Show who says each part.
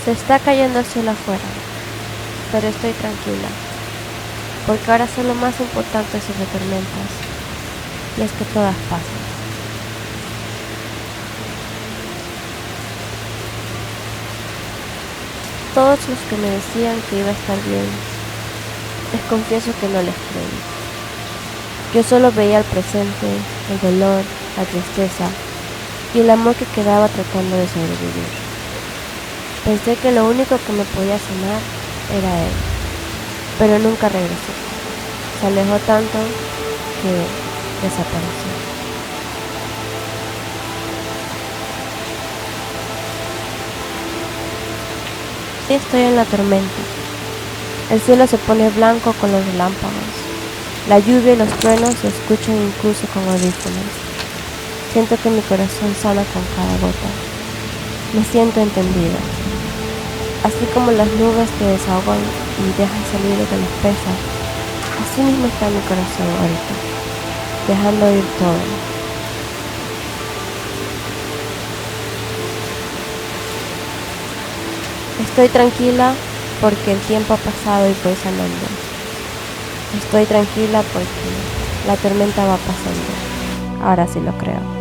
Speaker 1: Se está cayendo el cielo afuera, pero estoy tranquila, porque ahora sé lo más importante sobre tormentas, y es que todas pasan. Todos los que me decían que iba a estar bien, les confieso que no les creí. Yo solo veía el presente, el dolor, la tristeza y el amor que quedaba tratando de sobrevivir. Pensé que lo único que me podía sanar era él, pero nunca regresó. Se alejó tanto que desapareció. Sí, estoy en la tormenta. El cielo se pone blanco con los relámpagos. La lluvia y los truenos se escuchan incluso con audífonos. Siento que mi corazón sana con cada gota. Me siento entendida. Así como las nubes que desahogan y dejan salir lo que les pesa, así mismo está mi corazón ahorita, dejando ir todo. Estoy tranquila porque el tiempo ha pasado y voy sanando. Estoy tranquila porque la tormenta va pasando. Ahora sí lo creo.